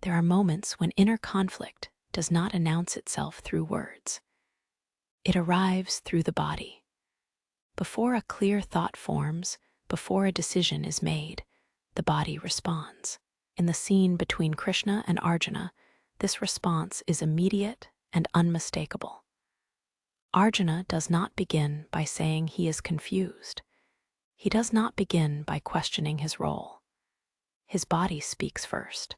There are moments when inner conflict does not announce itself through words. It arrives through the body. Before a clear thought forms, before a decision is made, the body responds. In the scene between Krishna and Arjuna, this response is immediate and unmistakable. Arjuna does not begin by saying he is confused. He does not begin by questioning his role. His body speaks first.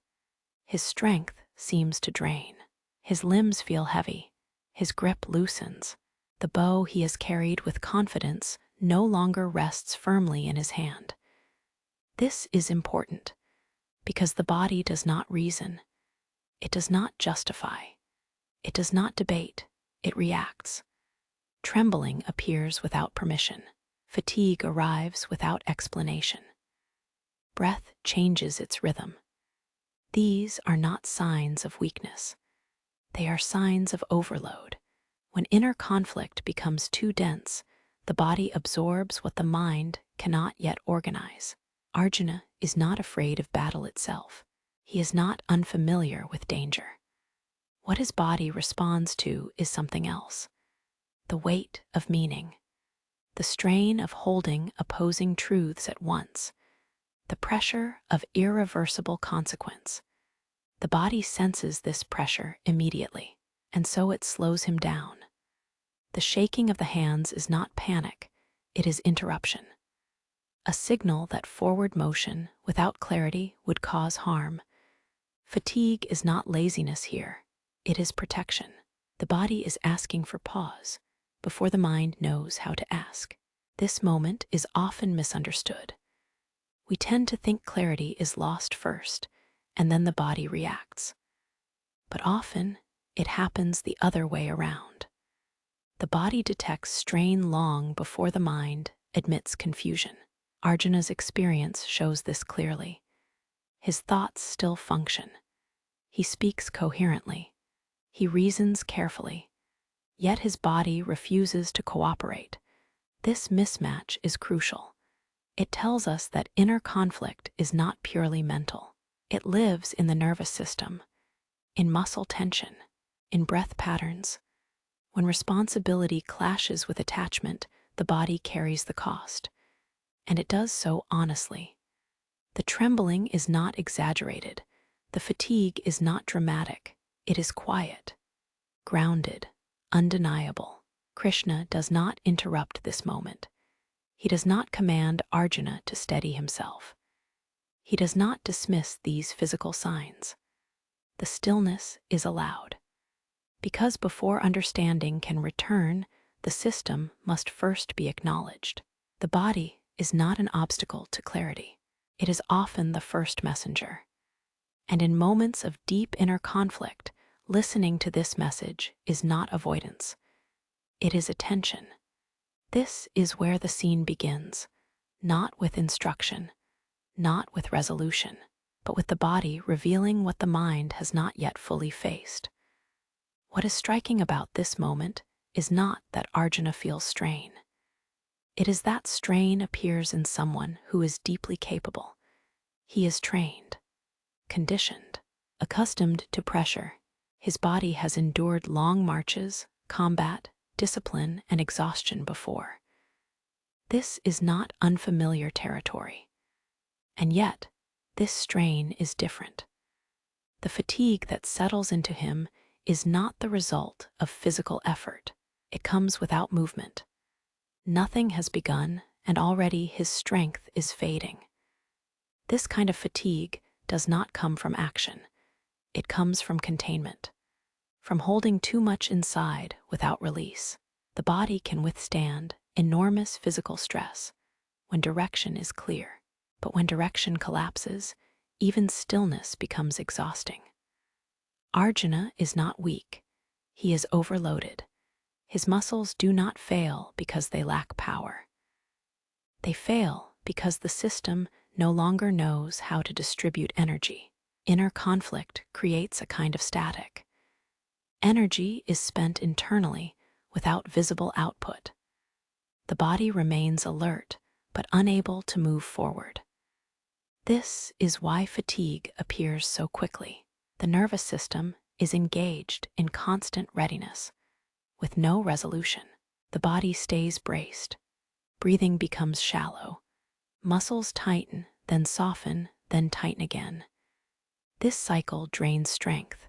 His strength seems to drain. His limbs feel heavy. His grip loosens. The bow he has carried with confidence no longer rests firmly in his hand. This is important because the body does not reason. It does not justify. It does not debate. It reacts. Trembling appears without permission. Fatigue arrives without explanation. Breath changes its rhythm. These are not signs of weakness. They are signs of overload. When inner conflict becomes too dense, the body absorbs what the mind cannot yet organize. Arjuna is not afraid of battle itself. He is not unfamiliar with danger. What his body responds to is something else. The weight of meaning. The strain of holding opposing truths at once. The pressure of irreversible consequence. The body senses this pressure immediately, and so it slows him down. The shaking of the hands is not panic, it is interruption. A signal that forward motion without clarity would cause harm. Fatigue is not laziness here, it is protection. The body is asking for pause before the mind knows how to ask. This moment is often misunderstood. We tend to think clarity is lost first, and then the body reacts. But often, it happens the other way around. The body detects strain long before the mind admits confusion. Arjuna's experience shows this clearly. His thoughts still function. He speaks coherently. He reasons carefully. Yet his body refuses to cooperate. This mismatch is crucial. It tells us that inner conflict is not purely mental. It lives in the nervous system, in muscle tension, in breath patterns. When responsibility clashes with attachment, the body carries the cost, and it does so honestly. The trembling is not exaggerated. The fatigue is not dramatic. It is quiet, grounded, undeniable. Krishna does not interrupt this moment. He does not command Arjuna to steady himself. He does not dismiss these physical signs. The stillness is allowed. Because before understanding can return, the system must first be acknowledged. The body is not an obstacle to clarity. It is often the first messenger. And in moments of deep inner conflict, listening to this message is not avoidance. It is attention. This is where the scene begins, not with instruction, not with resolution, but with the body revealing what the mind has not yet fully faced. What is striking about this moment is not that Arjuna feels strain. It is that strain appears in someone who is deeply capable. He is trained, conditioned, accustomed to pressure. His body has endured long marches, combat, discipline, and exhaustion before. This is not unfamiliar territory. And yet, this strain is different. The fatigue that settles into him is not the result of physical effort. It comes without movement. Nothing has begun, and already his strength is fading. This kind of fatigue does not come from action. It comes from containment, from holding too much inside without release. The body can withstand enormous physical stress when direction is clear. But when direction collapses, even stillness becomes exhausting. Arjuna is not weak. He is overloaded. His muscles do not fail because they lack power. They fail because the system no longer knows how to distribute energy. Inner conflict creates a kind of static. Energy is spent internally without visible output. The body remains alert but unable to move forward. This is why fatigue appears so quickly. The nervous system is engaged in constant readiness. With no resolution, the body stays braced. Breathing becomes shallow. Muscles tighten, then soften, then tighten again. This cycle drains strength.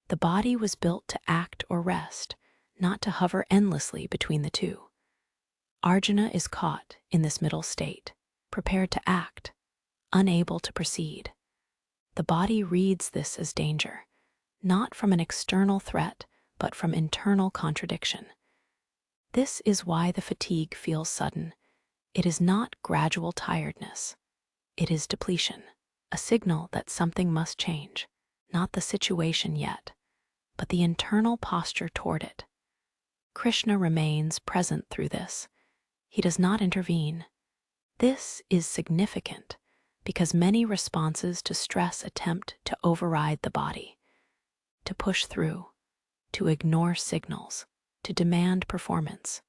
The body was built to act or rest, not to hover endlessly between the two. Arjuna is caught in this middle state, prepared to act, unable to proceed. The body reads this as danger, not from an external threat, but from internal contradiction. This is why the fatigue feels sudden. It is not gradual tiredness. It is depletion, a signal that something must change, not the situation yet, but the internal posture toward it. Krishna remains present through this. He does not intervene. This is significant because many responses to stress attempt to override the body, to push through, to ignore signals, to demand performance.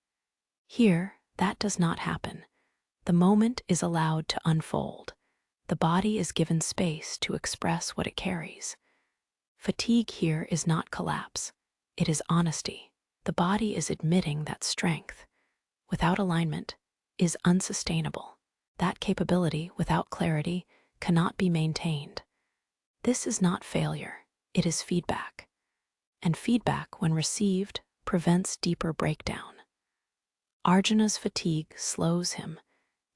Here, that does not happen. The moment is allowed to unfold. The body is given space to express what it carries. Fatigue here is not collapse. It is honesty. The body is admitting that strength, without alignment, is unsustainable. That capability, without clarity, cannot be maintained. This is not failure. It is feedback. And feedback, when received, prevents deeper breakdown. Arjuna's fatigue slows him.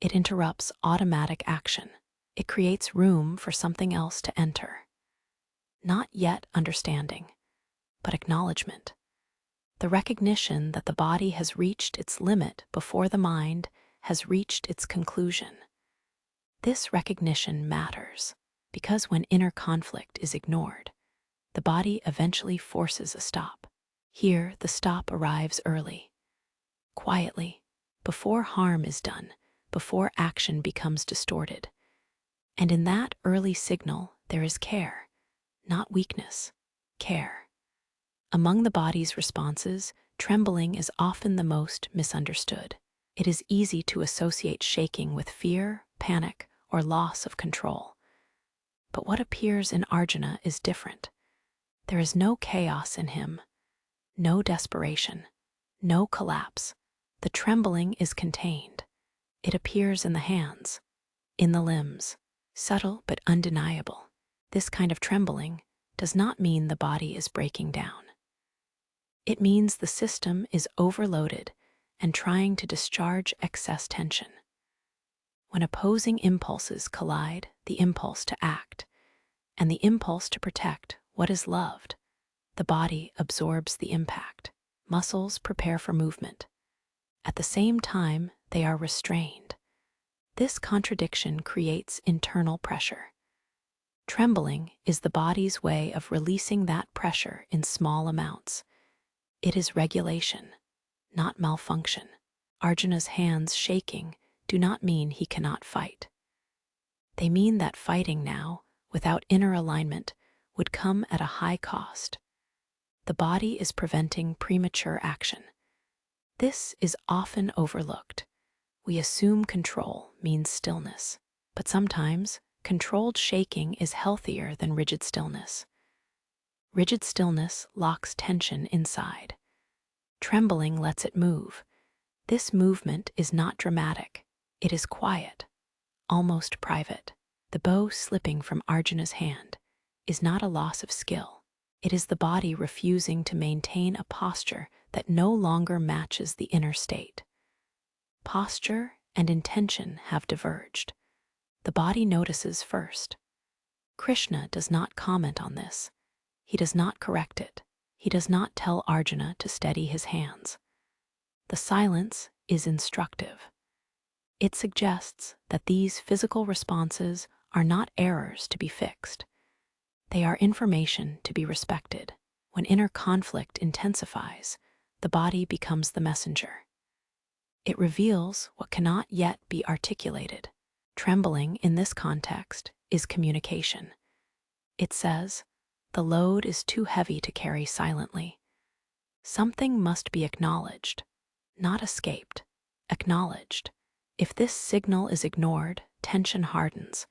It interrupts automatic action. It creates room for something else to enter. Not yet understanding, but acknowledgement. The recognition that the body has reached its limit before the mind has reached its conclusion. This recognition matters because when inner conflict is ignored, the body eventually forces a stop. Here, the stop arrives early, quietly, before harm is done, before action becomes distorted. And in that early signal, there is care, not weakness, care. Among the body's responses, trembling is often the most misunderstood. It is easy to associate shaking with fear, panic, or loss of control. But what appears in Arjuna is different. There is no chaos in him, no desperation, no collapse. The trembling is contained. It appears in the hands, in the limbs, subtle but undeniable. This kind of trembling does not mean the body is breaking down. It means the system is overloaded and trying to discharge excess tension. When opposing impulses collide, the impulse to act and the impulse to protect what is loved, the body absorbs the impact. Muscles prepare for movement. At the same time, they are restrained. This contradiction creates internal pressure. Trembling is the body's way of releasing that pressure in small amounts. It is regulation, not malfunction. Arjuna's hands shaking do not mean he cannot fight. They mean that fighting now, without inner alignment, would come at a high cost. The body is preventing premature action. This is often overlooked. We assume control means stillness, but sometimes controlled shaking is healthier than rigid stillness. Rigid stillness locks tension inside. Trembling lets it move. This movement is not dramatic. It is quiet, almost private. The bow slipping from Arjuna's hand is not a loss of skill. It is the body refusing to maintain a posture that no longer matches the inner state. Posture and intention have diverged. The body notices first. Krishna does not comment on this. He does not correct it. He does not tell Arjuna to steady his hands. The silence is instructive. It suggests that these physical responses are not errors to be fixed. They are information to be respected. When inner conflict intensifies, the body becomes the messenger. It reveals what cannot yet be articulated. Trembling in this context is communication. It says, the load is too heavy to carry silently. Something must be acknowledged, not escaped, acknowledged. If this signal is ignored, tension hardens.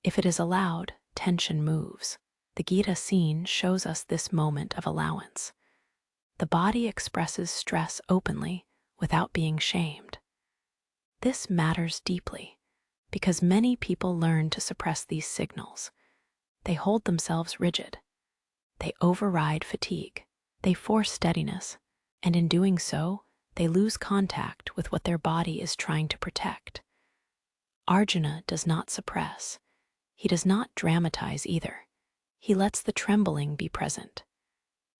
If it is allowed, tension moves. The Gita scene shows us this moment of allowance. The body expresses stress openly without being shamed. This matters deeply because many people learn to suppress these signals. They hold themselves rigid. They override fatigue. They force steadiness, and in doing so, they lose contact with what their body is trying to protect. Arjuna does not suppress. He does not dramatize either. He lets the trembling be present.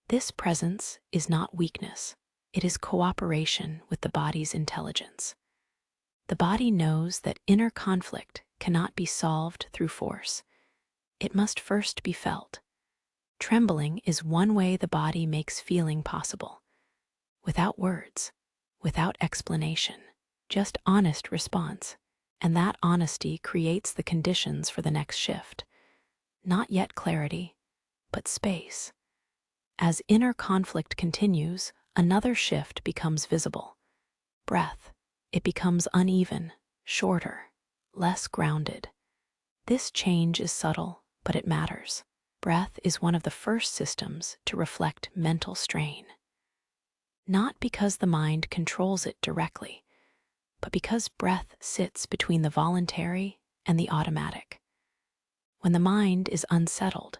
This presence is not weakness. It is cooperation with the body's intelligence. The body knows that inner conflict cannot be solved through force. It must first be felt. Trembling is one way the body makes feeling possible. Without words, without explanation, just honest response. And that honesty creates the conditions for the next shift. Not yet clarity, but space. As inner conflict continues, another shift becomes visible. Breath. It becomes uneven, shorter, less grounded. This change is subtle, but it matters. Breath is one of the first systems to reflect mental strain. Not because the mind controls it directly, but because breath sits between the voluntary and the automatic. When the mind is unsettled,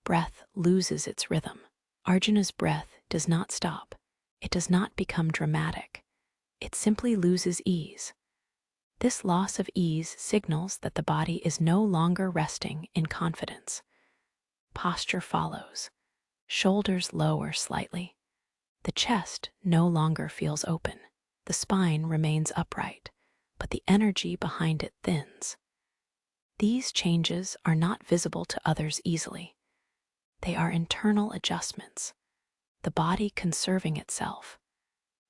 breath loses its rhythm. Arjuna's breath does not stop. It does not become dramatic. It simply loses ease. This loss of ease signals that the body is no longer resting in confidence. Posture follows. Shoulders lower slightly. The chest no longer feels open. The spine remains upright, but the energy behind it thins. These changes are not visible to others easily. They are internal adjustments, the body conserving itself.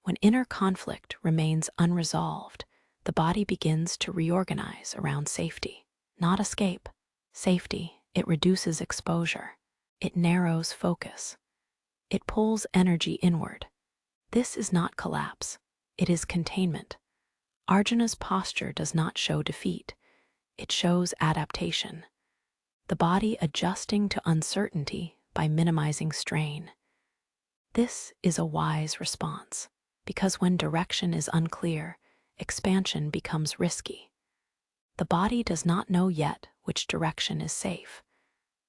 When inner conflict remains unresolved, the body begins to reorganize around safety. Not escape. Safety. It reduces exposure. It narrows focus. It pulls energy inward. This is not collapse. It is containment. Arjuna's posture does not show defeat. It shows adaptation. The body adjusting to uncertainty by minimizing strain. This is a wise response, because when direction is unclear, expansion becomes risky. The body does not know yet which direction is safe,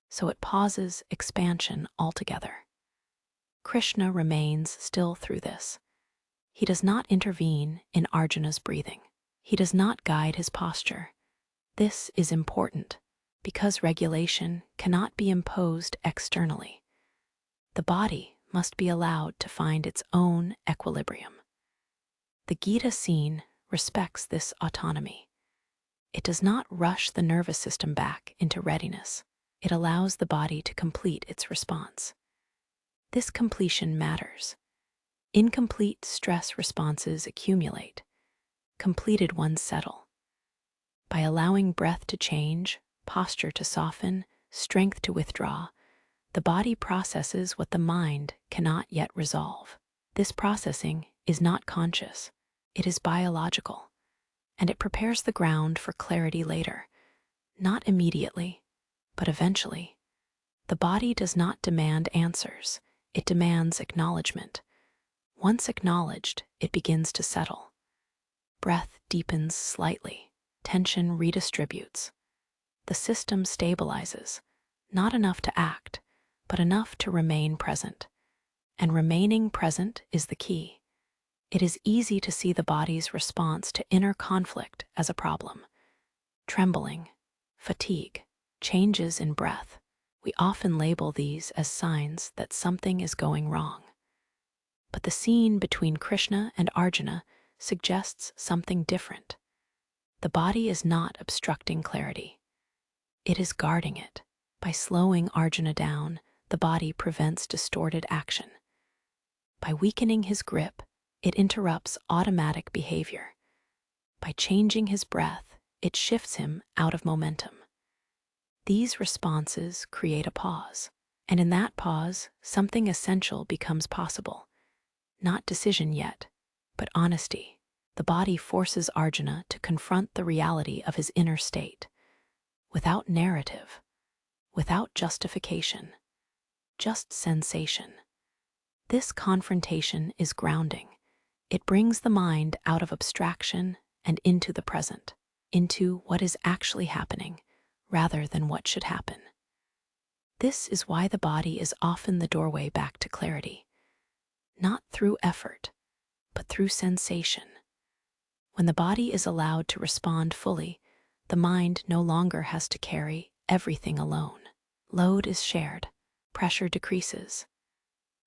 so it pauses expansion altogether. Krishna remains still through this. He does not intervene in Arjuna's breathing. He does not guide his posture. This is important because regulation cannot be imposed externally. The body must be allowed to find its own equilibrium. The Gita scene respects this autonomy. It does not rush the nervous system back into readiness. It allows the body to complete its response. This completion matters. Incomplete stress responses accumulate. Completed ones settle. By allowing breath to change, posture to soften, strength to withdraw, the body processes what the mind cannot yet resolve. This processing is not conscious. It is biological, and it prepares the ground for clarity later. Not immediately, but eventually. The body does not demand answers. It demands acknowledgement. Once acknowledged, it begins to settle. Breath deepens slightly. Tension redistributes. The system stabilizes, not enough to act, but enough to remain present. And remaining present is the key. It is easy to see the body's response to inner conflict as a problem. Trembling, fatigue, changes in breath. We often label these as signs that something is going wrong. But the scene between Krishna and Arjuna suggests something different. The body is not obstructing clarity. It is guarding it. By slowing Arjuna down, the body prevents distorted action. By weakening his grip, it interrupts automatic behavior. By changing his breath, it shifts him out of momentum. These responses create a pause, and in that pause, something essential becomes possible. Not decision yet, but honesty. The body forces Arjuna to confront the reality of his inner state. Without narrative, without justification, just sensation. This confrontation is grounding. It brings the mind out of abstraction and into the present, into what is actually happening, rather than what should happen. This is why the body is often the doorway back to clarity, not through effort, but through sensation. When the body is allowed to respond fully, the mind no longer has to carry everything alone. Load is shared, pressure decreases.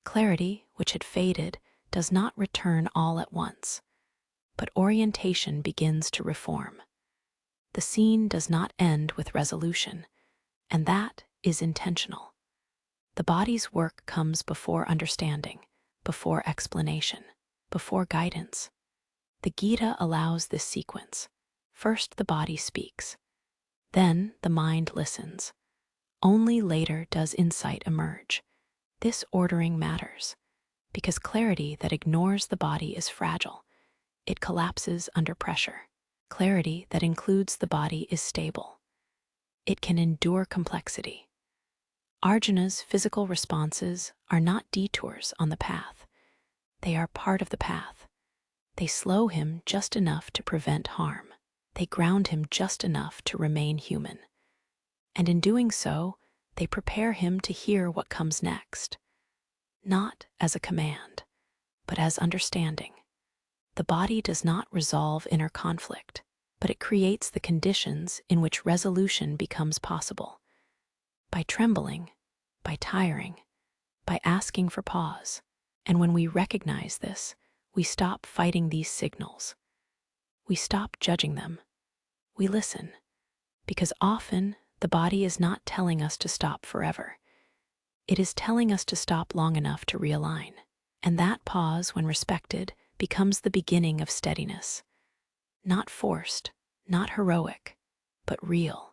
Clarity, which had faded, does not return all at once, but orientation begins to reform. The scene does not end with resolution, and that is intentional. The body's work comes before understanding, before explanation, before guidance. The Gita allows this sequence. First the body speaks, then the mind listens. Only later does insight emerge. This ordering matters, because clarity that ignores the body is fragile. It collapses under pressure. Clarity that includes the body is stable. It can endure complexity. Arjuna's physical responses are not detours on the path. They are part of the path. They slow him just enough to prevent harm. They ground him just enough to remain human. And in doing so, they prepare him to hear what comes next. Not as a command, but as understanding. The body does not resolve inner conflict, but it creates the conditions in which resolution becomes possible. By trembling, by tiring, by asking for pause. And when we recognize this, we stop fighting these signals. We stop judging them. We listen, because often the body is not telling us to stop forever. It is telling us to stop long enough to realign. And that pause, when respected, becomes the beginning of steadiness. Not forced, not heroic, but real.